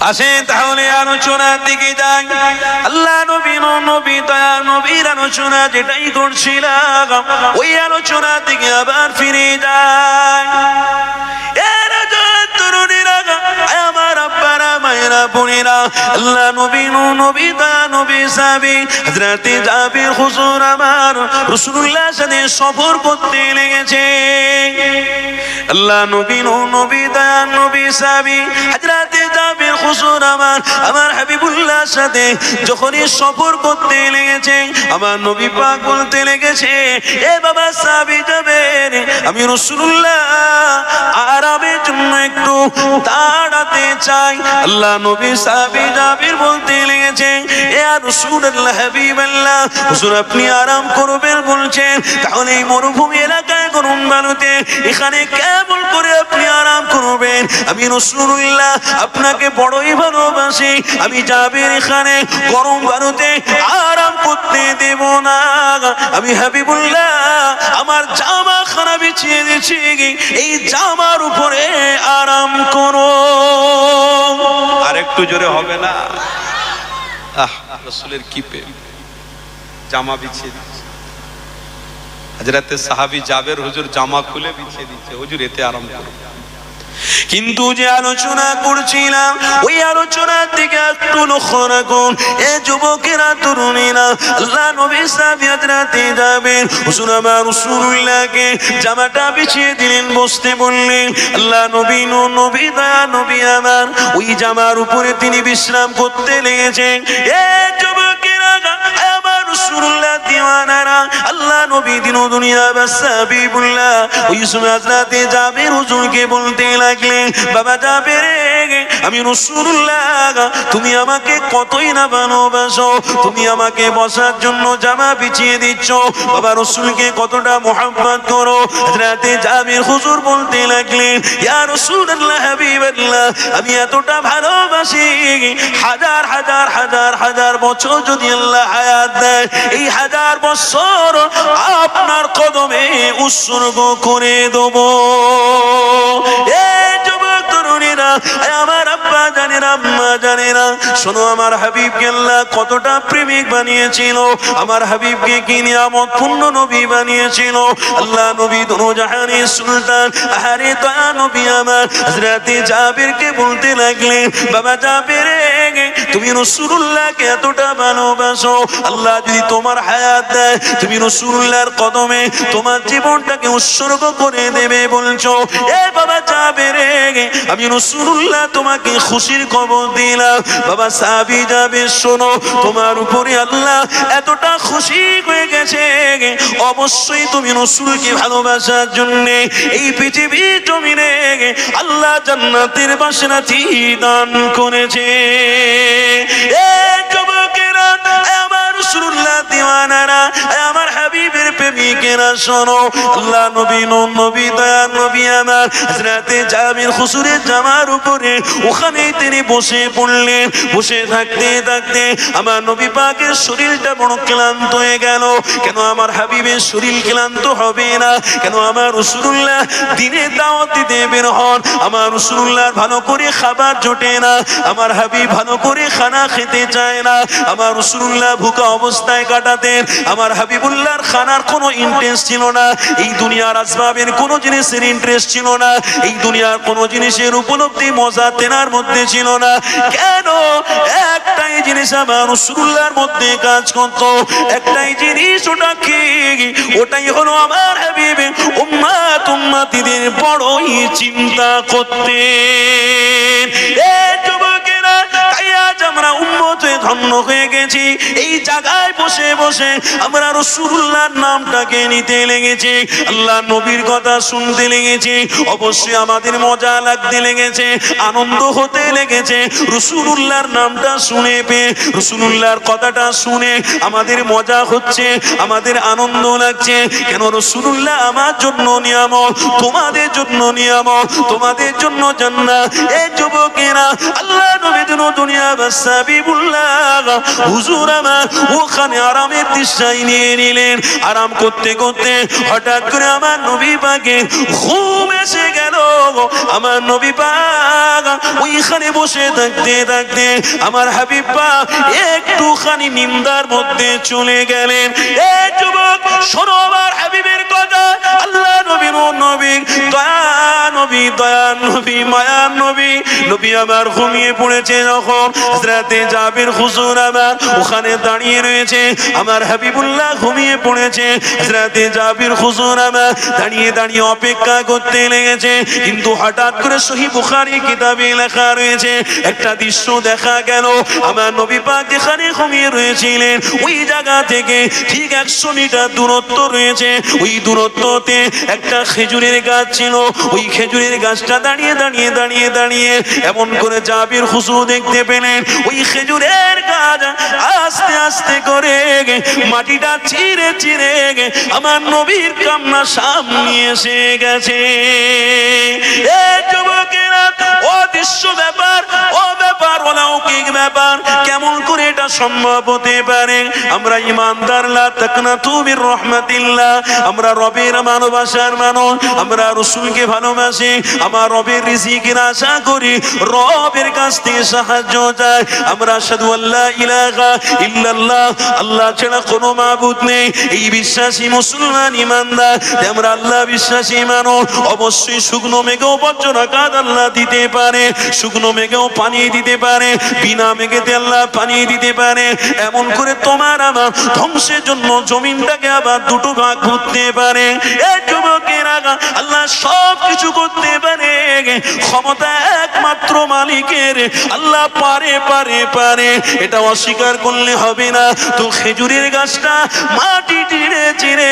আসেন তাহলে আলোচনার দিকে যাই। আল্লাহ নবী নবী দয়া নবীর আলোচনা যেটাই করছিলাম ওই আলোচনার দিকে আবার ফিরে যাই। আমার আব্বারা মায়েরা বোনেরা, আল্লাহ নবী নবী দয়া নবী সাহাবী হযরতে জাবির হুজুর আমার রাসূলুল্লাহর সাথে সফর করতে লেগেছে। আল্লাহ নবী নবী দয়া নবী সাহাবী হযরতে জাবির হুজুর আমার হাবিবুল্লাহর সাথে যখনই সফর করতে লেগেছে, আমার নবী পাক বলতে লেগেছে, এ বাবা সাহাবী জাবের, আমি রাসূলুল্লাহ আরামের জন্য একটু দাঁড়াতে চাই। আল্লাহ নবী সাহাবী জাবির বলতে লেগেছে, এ রাসূলুল্লাহ হাবিবাল্লাহ, হুজুর আপনি আরাম করবেন বলছেন, তাহলে এই মরুভূমি এলাকায় গরম বালুতে এখানে কেমন করে আপনি আরাম করবেন? আমি রাসূলুল্লাহ আপনাকে বড়ই ভালোবাসি, আমি জাবির এখানে গরম বালুতে আরাম করতে দেব না। আমি হাবিবুল্লাহ আমার জামা খানা বিছিয়ে দিচ্ছি, এই জামার উপরে আরাম করো। আর একটু জোরে হবে না? রাসূলের কি প্রেম! জামা বিছিয়ে দিচ্ছে হযরতে সাহাবী জাবের, হুজুর জামা খুলে বিছিয়ে দিচ্ছে, হুজুর এতে আরাম করো। কিন্তু যে আলোচনা করছিলাম ওই আলোচনার দিকে একটু লক্ষ্য রাখুন। এ যুবকেরা তরুণীরা, আল্লাহ নবী সাহাবী হযরতে জাবের হুজুর আমার রাসূলুল্লাহকে জামাটা বিছিয়ে দিলেন, বসতে বললেন। আল্লাহ নবী নবী দয়া নবী আমার ওই জামার উপরে তিনি বিশ্রাম করতে লেগেছেন। এ যুবকেরা আমার রাসূলুল্লাহ দিওয়ানারা, আল্লাহ নবী দিন দুনিয়া বাসাবিবুল্লাহ ওই সময় হযরতে জাবের হুজুরকে বলতে লাগলেন, বাবা জাবের, আমি রাসূলুল্লাহ তুমি আমাকে কতই না ভালোবাসো, তুমি আমাকে বসার জন্য জামা বিছিয়ে দিচ্ছ, বাবা রাসূলকে কতটা মুহাব্বত করো। হযরতে জাবের হুজুর বলতে লাগলেন, ইয়া রাসূলুল্লাহ হাবিবাল্লাহ, আমি এতটা ভালোবাসি, হাজার হাজার হাজার হাজার বছর যদি আল্লাহ হায়াত দেয়, এই হাজার বছর আপনার কদমে উৎসর্গ করে দেব। এই যুবক তরুণীরা, আমার আব্বা জানেরা, আম্মা জানেরা, শোনো আমার হাবিবকে আল্লাহ কতটা প্রেমিক বানিয়েছিল, আমার হাবিবকে কি নিয়ামতপূর্ণ নবী বানিয়েছিল। আল্লাহ নবী দোনো জাহানের সুলতান, আহারে দয়া নবী আমার হযরতে জাবেরকে বলতে লাগলেন, বাবা জাবের, তুমি রাসূলুল্লাহকে এতটা ভালোবাসো, আল্লাহ যদি তোমার হায়াত দেয়, তুমি রাসূলুল্লাহর কদমে তোমার জীবনটাকে উৎসর্গ করে দেবে বলছো। এ বাবা জাবের, আমি রাসূলুল্লাহ তোমাকে খুশির খবর দিলাম। বাবা সাহাবী জাবের, শোনো, তোমার উপরে আল্লাহ এতটা খুশি হয়ে গেছে, অবশ্যই তুমি রাসূলকে ভালোবাসার জন্য এই পৃথিবীর জমিনে আল্লাহ জান্নাতের বাসনাতি দান করেছে। এ যুবকেরা, আমার রাসূলুল্লাহ দিওয়ানারা, আমার হাবিবের প্রেমিকেরা, শোনো, আল্লাহ নবী নবী দয়া নবী আমার হযরতে জাবির হুজুরের জামার উপরে ওখানে তিনি বসে পড়লেন। বসে থাকতে থাকতে আমার নবী পাকের শরীরটা বড় ক্লান্ত হয়ে গেল। কেন আমার হাবিবের শরীর ক্লান্ত হবে না? কেন আমার রাসূলুল্লাহ দিনে দাওয়াত দিতে বের হন, আমার রাসূলুল্লাহ ভালো করে খাবার জোটে না, আমার হাবিব ভালো করে খানা খেতে চায় না, আমার রাসূলুল্লাহ ভুকা অবস্থায় কাটাতেন, আমার হাবিবুল্লাহর খানার কোনো ইন্টারেস্ট ছিল না, এই দুনিয়ার আসবাবের কোনো জিনিসের ইন্টারেস্ট ছিল না, এই দুনিয়ার কোনো জিনিসের উপলব্ধি মজা তেনার মধ্যে ছিল না। কেন? একটাই জিনিস আমার রাসূলুল্লাহর মধ্যে কাজ করত, একটাই জিনিস, ওটা কি? ওটাই হলো আমার হাবিব উম্মত উম্মতিদের বড়ই চিন্তা করতেন। এই যুবকেরা, তাই আজ আমরা উম্মত হয়ে ধন্য হয়ে গেছি। এই জায়গায় বসে বসে আমরা রাসূলুল্লাহর নামটাকে নিতে লেগেছি, আল্লাহ নবীর কথা শুনতে লেগেছি, অবশ্যই আমাদের মজা লাগতে লেগেছে, আনন্দ হতে লেগেছে। রাসূলুল্লাহর নামটা শুনে পেয়ে, রাসূলুল্লাহর কথাটা শুনে আমাদের মজা হচ্ছে, আমাদের আনন্দ লাগছে। কেন? রাসূলুল্লাহ আমার জন্য নিয়ামত, তোমাদের জন্য নিয়ামত, তোমাদের জন্য জান্নাত। এই যুবকেরা, আল্লাহ নবী দুনিয়া বাসাবিবুল্লাহ হুজুর আমার ওখানে আরামের তৃষ্ণায় নিয়ে নিলেন। আরাম করতে করতে হঠাৎ করে আমার নবী পাকের ঘুম এসে গেল। আমার নবী পাক ওইখানে বসে থাকতে থাকতে আমার হাবিব পাক একটুখানি নিন্দার মধ্যে চলে গেলেন। এই যুবক শোনো আমার হাবিবের কথা। আল্লাহ নবী নবী দয়া নবী দয়া নবী মায়া নবী নবী আমার ঘুমিয়ে পড়েছে যখন হযরতে জাবির হুজুর আমার ওখানে দাঁড়িয়ে রয়েছে। আমার হাবিবুল্লাহ ঘুমিয়ে পড়েছে, হযরতে জাবির হুজুর আমার দাঁড়িয়ে দাঁড়িয়ে অপেক্ষা করতে লেগেছে। কিন্তু হঠাৎ করে সহিহ বুখারী কিতাবে লেখা রয়েছে একটা দৃশ্য দেখা গেল। আমার নবী পাক যেখানে ঘুমিয়ে রয়েছিলেন ওই জায়গা থেকে ঠিক 100 মিটার দূরত্ব রয়েছে। ওই দূরত্বতে একটা খেজুরের গাছ ছিল। ওই খেজুরের গাছটা দাঁড়িয়ে দাঁড়িয়ে দাঁড়িয়ে দাঁড়িয়ে এমন করে জাবির হুজুর দেখতে পেলেন ওই খেজুরের গাছ আস্তে আস্তে করে মাটিটা চিরে চিরে আমার নবীর কামনা সামনে এসে গেছে। এই যুবকেরা অদৃশ্য ব্যাপার, ও ব্যাপার অলৌকিক ব্যাপার, কেমন করে এটা সম্ভব হতে পারে? আমরা ইমানদার, লা তাকনাতু মির রাহমাতিল্লাহ, আমরা রবের ভালোবাসার মানুষ, আমরা রাসূলকে ভালোবাসি, আমার রবের রিজিকের আশা করি, রবের কাছ থেকে সাহায্য চাই। আমরা আশহাদু আল্লা ইলাহা ইল্লাল্লাহ, আল্লাহ ছাড়া কোনো মাবুদ নেই, এই বিশ্বাসী মুসলমান ইমানদার। আমরা আল্লাহ বিশ্বাসী মানুষ। অবশ্যই শুকনো মেঘেও বজ্রপাত আল্লাহ দিতে পারে, শুকনো মেঘেও পানি দিতে পারে, বিনা মেঘেতে আল্লাহ পানি দিতে পারে। এমন করে তোমার আমার ধ্বংসের জন্য জমিনটাকে আবার দুটো ভাগ করতে পারে। এই যুবকেরা আল্লাহ সব কিছু করতে পারে, ক্ষমতা একমাত্র মালিকের। আল্লাহ পারে পারে পারে, এটা অস্বীকার করলে হবে না। তো খেজুরের গাছটা মাটি চিড়ে চিড়ে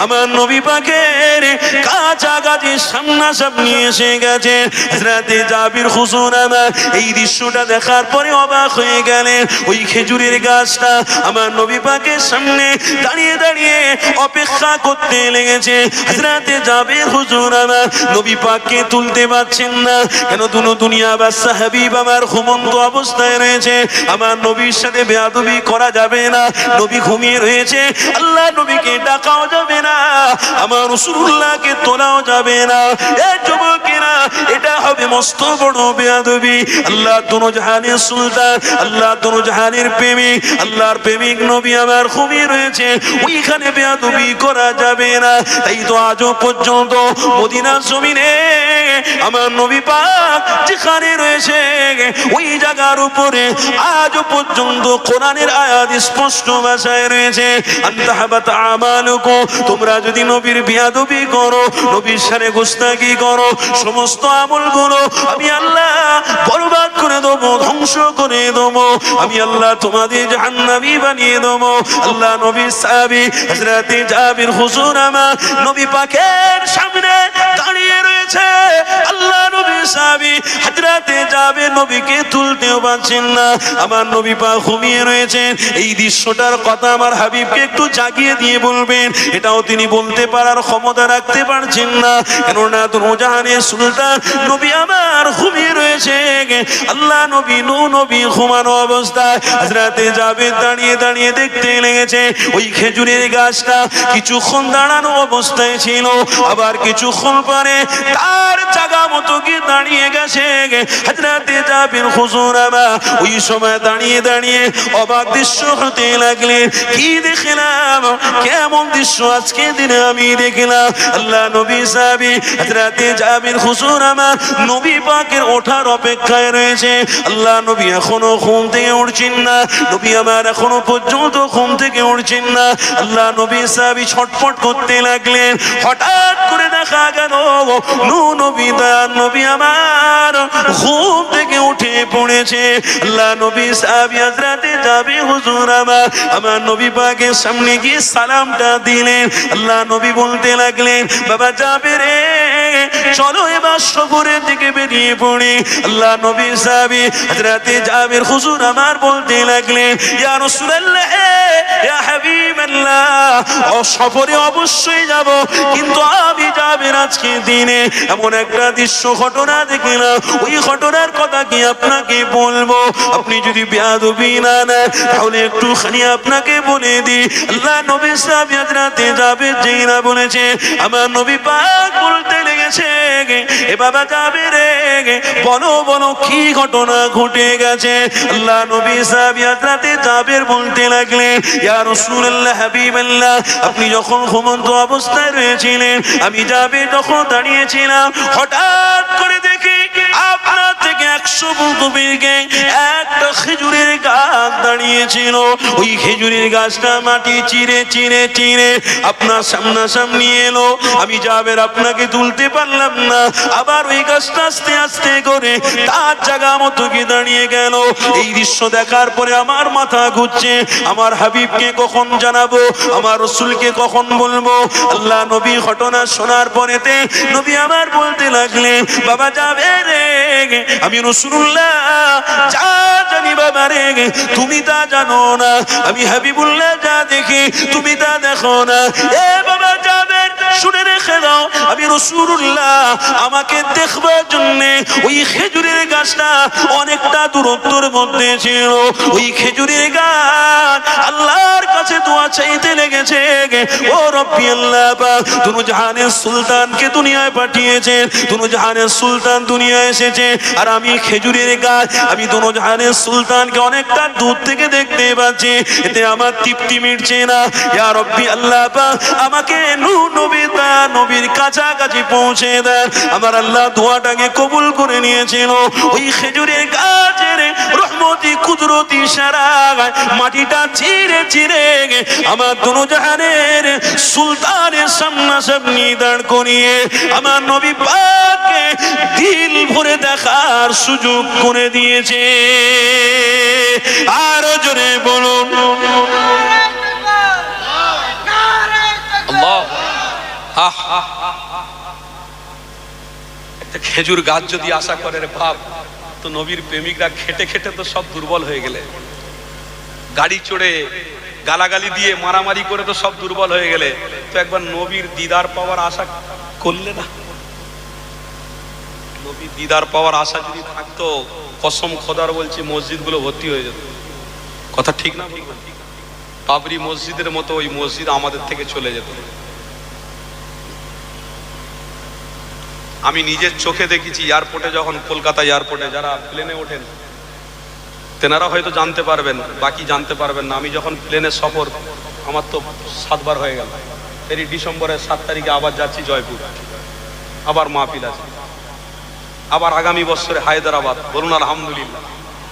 আমার নবী পাকের কাছাকাছি সামনাসামনি এসে গেছে। হযরতে জাবির হুজুর আমার এই দৃশ্যটা দেখার পরে অবাক হয়ে গেলেন। ওই খেজুরের গাছটা আমার নবী পাকের সামনে দাঁড়িয়ে দাঁড়িয়ে অপেক্ষা করতে লেগেছে। হযরতে জাবির হুজুর আমার নবী পাককে তুলতে পারছেন না। কেন? দুনিয়া বাদশা হাবিব আমার ঘুমন্ত অবস্থায় রয়েছে। আমার নবীর সাথে বেয়াদবি করা যাবে না। নবী ঘুমিয়ে রয়েছে, আল্লাহ নবীকে ডাকাও যাবে না, আমার রাসূলুল্লাহকে তোলাও যাবে না। এই যুবকেরা এটা হবে মস্ত বড় বেয়াদবি। আল্লাহ দুনো জাহানের সুলতান, আল্লাহ দুনো জাহানের প্রেমিক, আল্লাহর প্রেমিক নবী আমার ঘুমিয়ে রয়েছে, ওইখানে বেয়াদবি করা যাবে না। তাই তো আজও পর্যন্ত মদিনার জমিনে আমার নবী পাক যেখানে রয়েছে ওই জায়গার উপরে আজও পর্যন্ত কোরআনের আয়াত স্পষ্ট ভাষায় রয়েছে, আনতাহাবাত আমালুকুম, তোমরা যদি নবীর বেয়াদবি করো, নবীর সাথে গোস্তাকি করো, সমস্ত আমলগুলো আমি আল্লাহ বরবাদ করে দেবো, ধ্বংস করে দেবো। আমি আল্লাহ তোমাদের জাহান্নামী বানিয়ে দেবো। আল্লাহ নবীর সাহাবী হযরতে জাবির হুজুর আমার নবী পাকের সামনে দাঁড়িয়ে রয়েছে। আল্লাহ নবীর সাহাবী হযরতে জাবির নবীকে তুলতেও পারছেন না। আমার নবী পাক ঘুমিয়ে রয়েছেন। এই দৃশ্যটার কথা আমার হাবিবকে একটু জাগিয়ে দিয়ে বলবেন। এটাও তিনি বলতে পারার ক্ষমতা রাখতে পারছেন না, কেননা দুজাহানের সুলতান নবী আমার ঘুমিয়ে রয়েছে। আল্লাহ নবী নবী ঘুমানো অবস্থায় হযরতে জাবির দাঁড়িয়ে দাঁড়িয়ে দেখতে লেগেছে ওই খেজুরের গাছটা কিছুক্ষণ দাঁড়ানো অবস্থায় ছিল, আবার কিছুক্ষণ পরে তার জায়গা মতো কি দাঁড়িয়ে গেছে। হযরতে জাবির হুজুর আমার ওই সময় দাঁড়িয়ে দাঁড়িয়ে অবাক দৃশ্য হতে লাগলেন। কি দেখলাম, কেমন দৃশ্য আজকে দিনে আমি দেখলাম। আল্লাহ নবী সাহাবী হযরতে জাবির হুজুর আমার নবী পাকের ওঠার অপেক্ষায় রয়েছে। আল্লাহ নবী এখনো ঘুম থেকে উঠছেন না, নবী আমার এখনো পর্যন্ত ঘুম থেকে উঠছেন না। আল্লাহ নবী সাহাবী ছটফট করতে লাগলেন। হঠাৎ করে দেখা গেল নবী দয়ার নবী আমার ঘুম থেকে উঠে পড়েছে। আল্লাহ নবী সাহাবী হযরতে জাবির হুজুর আমার নবী পাকের সামনে গিয়ে সালামটা দিলেন। আল্লাহ নবী বলতে লাগলেন, বাবা জাবির রে, চলো এবার সফরের দিকে বেরিয়ে পড়ি। আল্লাহ নবী সাহাবী হযরতে জাবির হুজুর আমার বলতে লাগলেন, ইয়া রাসূলুল্লাহ, ইয়া হাবিবাল্লাহ, সফরে অবশ্যই যাব, কিন্তু আমি জাবির আজকে দিনে এমন একটা দৃশ্য ঘটনা দেখলাম, ওই ঘটনার কথা কি আপনাকে বলবো? আপনি যদি বেয়াদবি না নেন তাহলে একটুখানি আপনাকে বলে দিই। আল্লাহ নবী সাহাবী হযরতে জাবির যেই না বলেছে, আমার নবী পাক বলতে লেগে গেছে। এ বাবা যাবে রে, বলো বলো কি ঘটনা ঘটে গেছে? আল্লাহ নবী সাহাবী হযরতে জাবের বলতে লাগলেন, ইয়া রাসূলুল্লাহ হাবিবাল্লাহ, আপনি যখন ঘুমন্ত অবস্থায় রয়েছিলেন, আমি জাবের যখন দাঁড়িয়েছিলাম, হঠাৎ করে দেখি আপনার থেকে 100 দূরে একটা খেজুরের গাছ দাঁড়িয়েছিল। ওই খেজুরের গাছটা মাটি চিরে চিরে চিরে আপনার সামনাসামনি এলো। আমি জাবের আপনাকে তুলতে পারলাম না, আবার ওই গাছটা আস্তে আস্তে করে তার জায়গা মতো গিয়ে দাঁড়িয়ে গেল। এই দৃশ্য দেখার পরে আমার মাথা ঘুরছে, আমার হাবিবকে কখন জানাবো, আমার রাসূলকে কখন বলবো? আল্লাহ নবী ঘটনা শোনার পরেতে নবী আমার বলতে লাগলেন, বাবা যাবে রে, আমি রাসূলুল্লাহ যা জানি বাবা রে, তুমি তা জানো না। আমি হাবিবুল্লাহ যা দেখি তুমি তা দেখো না। এ বাবা যাবে, শুনে রেখে দাও, আমি রাসূলুল্লাহ আমাকে দেখবার জন্য ওই খেজুরের গাছটা অনেকটা দূরত্বের মধ্যে ছিল। ওই খেজুরের গাছ আল্লাহর কাছে দোয়া চাইতে লেগেছে, ও রব্বি আল্লাহ পাক, দুনো জাহানের সুলতানকে দুনিয়ায় পাঠিয়েছেন, দুনো জাহানের সুলতান দুনিয়ায় এসেছে, আর আমি খেজুরের গাছ, আমি দুনো জাহানের সুলতানকে অনেকটা দূর থেকে দেখতে পাচ্ছি, এতে আমার তৃপ্তি মিটছে না। ইয়া রব্বি আল্লাহ পাক, আমাকে নূর নবী তা নবীর কাছাকাছি পৌঁছে দেন। আমার আল্লাহ দোয়াটাকে কবুল করে নিয়েছিল। ওই খেজুরের গাছের রহমতি কুদরতি ইশারায় মাটিটা চিরে চিরে আমার দুনো জাহানের সুলতানের সামনাসামনি দাঁড় করিয়ে আমার নবী পাককে দিল ভরে দেখার সুযোগ করে দিয়েছে। আরো জোরে বলুন আল্লাহ। একটা খেজুর গাছ যদি আশা করে রে বাপ, তো নবীর প্রেমিকরা খেটে খেটে তো সব দুর্বল হয়ে গেলে, গাড়ি চড়ে গালাগালি দিয়ে মারামারি করে তো সব দুর্বল হয়ে গেলে, তো একবার নবীর দিদার পাওয়ার আশা করলে না? নবীর দিদার পাওয়ার আশা যদি থাকতো, কসম খোদার বলছি মসজিদগুলো ভর্তি হয়ে যেত। কথা ঠিক না? বাবরি মসজিদের মতো ওই মসজিদ আমাদের থেকে চলে যেত। আমি নিজের চোখে দেখেছি এয়ারপোর্টে, যখন কলকাতা এয়ারপোর্টে যারা প্লেনে ওঠেন তেনারা হয়তো জানতে পারবেন, বাকি জানতে পারবেন না। আমি যখন প্লেনে সফর, আমার তো 7 বার হয়ে গেল। এই ডিসেম্বরের 7 তারিখে আবার যাচ্ছি জয়পুর, আবার মাহফিল আছে, আবার আগামী বছরে হায়দ্রাবাদ। বলুন আলহামদুলিল্লাহ,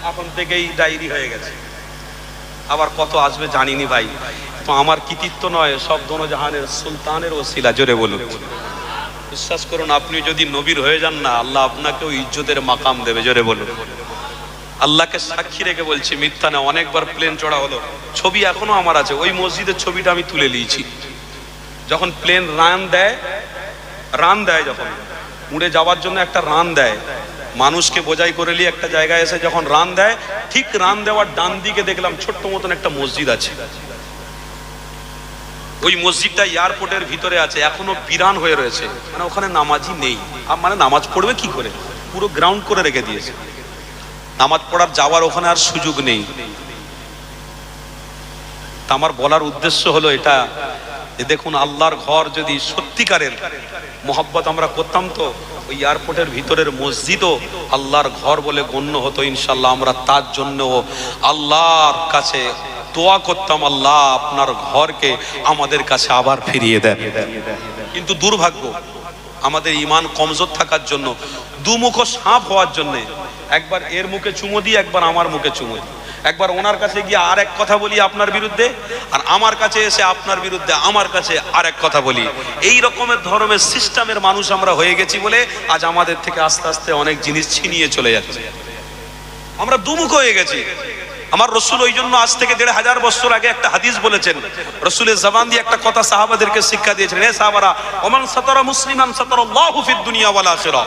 এখন থেকেই ডায়েরি হয়ে গেছে। আবার কত আসবে জানিনি ভাই, তো আমার কৃতিত্ব নয়, সব দোনো জাহানের সুলতানের ওসিলা। জোরে বলুন। বিশ্বাস করুন, আপনি যদি নবীর হয়ে যান না, আল্লাহ আপনাকেও ইজ্জতের মাকাম দেবে। জোরে বলুন। আল্লাহকে সাক্ষী রেখে বলছি, মিথ্যা না। অনেকবার প্লেন চড়া হলো, ছবি এখনো আমার আছে। ওই মসজিদের ছবিটা আমি তুলে নিয়েছি। যখন প্লেন রান দেয়, যখন উড়ে যাওয়ার জন্য একটা রান দেয়, মানুষকে বোঝাই করে নিয়ে একটা জায়গায় এসে যখন রান দেয়, ঠিক রান দেওয়ার ডান দিকে দেখলাম ছোট্ট মতন একটা মসজিদ আছে। ওই মসজিদটা এয়ারপোর্টের ভিতরে আছে, এখনো বিরান হয়ে রয়েছে। মানে ওখানে নামাজি নেই, মানে নামাজ পড়বে কি করে, পুরো গ্রাউন্ড করে রেখে দিয়েছে। নামাজ পড়ার যাওয়ার ওখানে আর সুযোগ নেই। আমার বলার উদ্দেশ্য হলো এটা, যে দেখুন আল্লাহর ঘর যদি সত্যিকারের মোহাব্বত আমরা করতাম, তো ওই এয়ারপোর্টের ভিতরের মসজিদও আল্লাহর ঘর বলে গণ্য হতো। ইনশাল্লাহ আমরা তার জন্য আল্লাহর কাছে দোয়া করতাম, আল্লাহ আপনার ঘরকে আমাদের কাছে আবার ফিরিয়ে দেন। কিন্তু দুর্ভাগ্য, আমাদের ঈমান কমজোর থাকার জন্য, দুমুখ সাপ হওয়ার জন্য, একবার এর মুখে চুমো দিই, একবার আমার মুখে চুমো দিই, একবার ওনার কাছে গিয়ে আর এক কথা বলি আপনার বিরুদ্ধে, আর আমার কাছে এসে আপনার বিরুদ্ধে আমার কাছে আর এক কথা বলি। এই রকমের ধর্মের সিস্টেমের মানুষ আমরা হয়ে গেছি বলে আজ আমাদের থেকে আস্তে আস্তে অনেক জিনিস ছিনিয়ে চলে যাচ্ছে। আমরা দুমুখ হয়ে গেছি। আমার রসুল ওই জন্য আজ থেকে 1500 বছর আগে একটা হাদিস বলেছেন। রসুলের জবান দিয়ে একটা কথা সাহাবাদেরকে শিক্ষা দিয়েছেন, হে সাহাবারা, ওমান সাতারা মুসলিমান সাতারাল্লাহু ফিদ দুনিয়া ওয়াল আখিরাহ।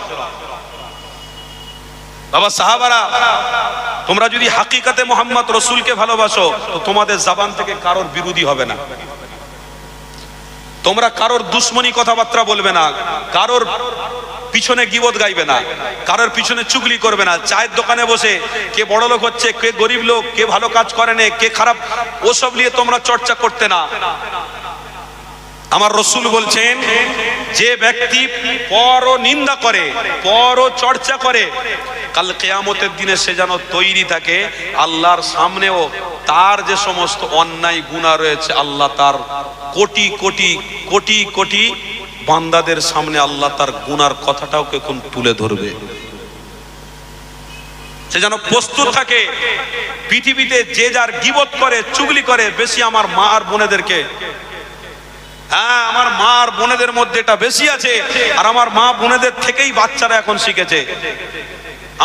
বাবা সাহাবারা, তোমরা যদি হাকিকাতে মুহাম্মদ রসুলকে ভালোবাসো, তো তোমাদের জবান থেকে কারোর বিরোধী হবে না, তোমরা কারোর দুশ্মনী কথাবার্তা বলবে না, কারোর পিছনে গীবত গাইবে না, কারোর পিছনে চুগলি করবে না। চায়ের দোকানে বসে কে বড় লোক হচ্ছে, কে গরিব লোক, কে ভালো কাজ করে না, কে খারাপ, ওসব নিয়ে তোমরা চর্চা করতে না। আমার রাসূল বলছেন, যে ব্যক্তি পর নিন্দা করে, পর চর্চা করে, কাল কিয়ামতের দিনে সে যেন তৈরি থাকে আল্লাহর সামনেও তার যে সমস্ত অন্যায় গুনাহ রয়েছে আল্লাহ তার কোটি কোটি কোটি কোটি বান্দাদের সামনে আল্লাহ তার গুনার কথাটাও কখন তুলে ধরবে। সে যেন প্রস্তুত থাকে। পৃথিবীতে যে যার গীবত করে, চুগলি করে, বেশি আমার মা আর বোনেদেরকে, হ্যাঁ আমার মা আর বোনেদের মধ্যে এটা বেশি আছে। আর আমার মা বোনেদের থেকেই বাচ্চারা এখন শিখেছে,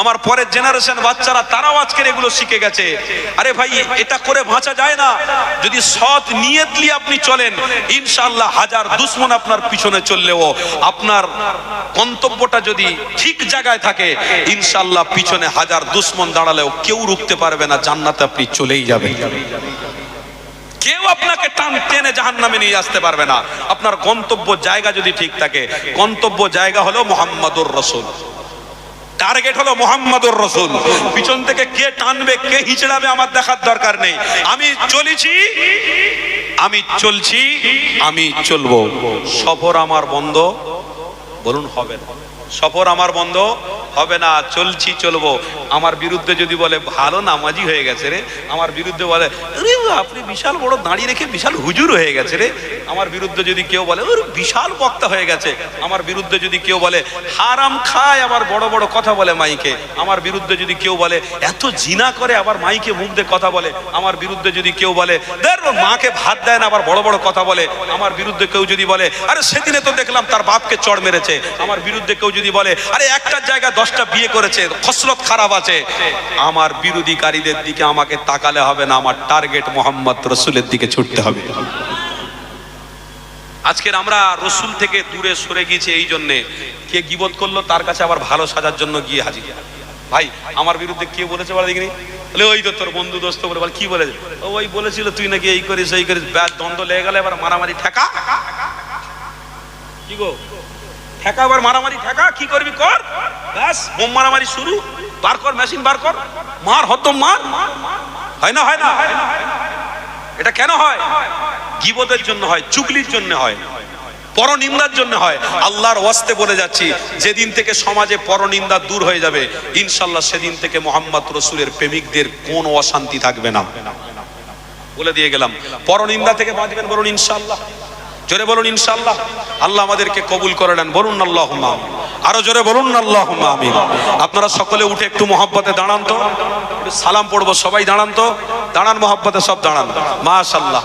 আমার পরের জেনারেশন বাচ্চারা তারাও আজকের এগুলো শিখে গেছে। আরে ভাই, এটা করে বাঁচা যায় না। যদি সৎ নিয়ত নিয়ে আপনি চলেন, ইনশাআল্লাহ হাজার দুশমন আপনার পিছনে চললেও, আপনার গন্তব্যটা যদি ঠিক জায়গায় থাকে, ইনশাআল্লাহ পিছনে হাজার দুশমন দাঁড়ালেও কেউ রুখতে পারবে না, জান্নাতে আপনি চলেই যাবেন। কেউ আপনাকে টান টেনে জাহান্নামে নিয়ে আসতে পারবে না। আপনার গন্তব্য জায়গা যদি ঠিক থাকে, গন্তব্য জায়গা হলো মুহাম্মাদুর রাসূল, টার্গেট হলো মুহাম্মাদুর রাসূল। পিছন থেকে কে টানবে, কে হিচড়াবে আমার দেখার দরকার নেই। আমি চলছি, আমি চলছি, আমি চলবো। সফর আমার বন্ধ, বলুন হবে না? সফর আমার বন্ধ হবে না, চলছি চলবো। আমার বিরুদ্ধে যদি বলে ভালো নামাজি হয়ে গেছে রে, আমার বিরুদ্ধে বলে আরে আপনি বিশাল বড় দাঁড়িয়ে রেখে বিশাল হুজুর হয়ে গেছে রে, আমার বিরুদ্ধে যদি কেউ বলে ওর বিশাল বক্তা হয়ে গেছে, আমার বিরুদ্ধে যদি কেউ বলে হারাম খায় আবার বড় বড় কথা বলে মাইকে, আমার বিরুদ্ধে যদি কেউ বলে এত জিনা করে আবার মাইকে মুখ দিয়ে কথা বলে, আমার বিরুদ্ধে যদি কেউ বলে মাকে ভাত দেয় না আবার বড় বড় কথা বলে, আমার বিরুদ্ধে কেউ যদি বলে আরে সেদিনে তো দেখলাম তার বাপকে চড় মেরেছে, আমার বিরুদ্ধে কেউ যদি বলে আরে একটা জায়গায় 10টা বিয়ে করেছে, খসলত খারাপ আছে, আমার বিরোধীকারীদের দিকে আমাকে তাকালে হবে না, আমার টার্গেট মুহাম্মদ রাসূলের দিকে ছুটতে হবে। আজকের আমরা রাসূল থেকে দূরে সরে গিয়েছি এই জন্যে, কে গীবত করলো তার কাছে আবার ভালো সাজার জন্য গিয়ে হাজির। ভাই আমার বিরুদ্ধে কে বলেছে বলে দেখিনি, বলে ওই তো তোর বন্ধু দোস্ত বলে, বল কি বলেছে, ওই বলেছিল তুই নাকি এই করিস এই করিস, ব্যাস দ্বন্দ্ব লেগে গেলে এবার মারামারি ঠেকা, কি গো ঠেকা, আবার মারামারি ঠেকা, কি করবি কর, ব্যাস বোম মারামারি শুরু, বার কর মেশিন বার কর, মার হতো মার। হয় না? হয় না? এটা কেন হয়? গীবতের জন্য হয়, চুগলির জন্য হয়, পরনিন্দার জন্য হয়। আল্লাহর ওয়াস্তে বলে যাচ্ছি, যেদিন থেকে সমাজে পরনিন্দা দূর হয়ে যাবে, ইনশাআল্লাহ সেদিন থেকে মুহাম্মদ রাসূলের প্রেমিকদের কোনো অশান্তি থাকবে না। বলে দিয়ে গেলাম, পরনিন্দা থেকে বাঁচবেন, বলুন ইনশাআল্লাহ, জোরে বলুন ইনশাআল্লাহ। আল্লাহ আমাদেরকে কবুল করে নেন, বলুন আল্লাহুম্মা আমিন, আরো জোরে বলুন আল্লাহুম্মা আমিন। আপনারা সকলে উঠে একটু মহব্বতে দাঁড়ান তো, সালাম পড়বো, সবাই দাঁড়ান তো, দাঁড়ান মহব্বতে, সব দাঁড়ান, মাশাআল্লাহ।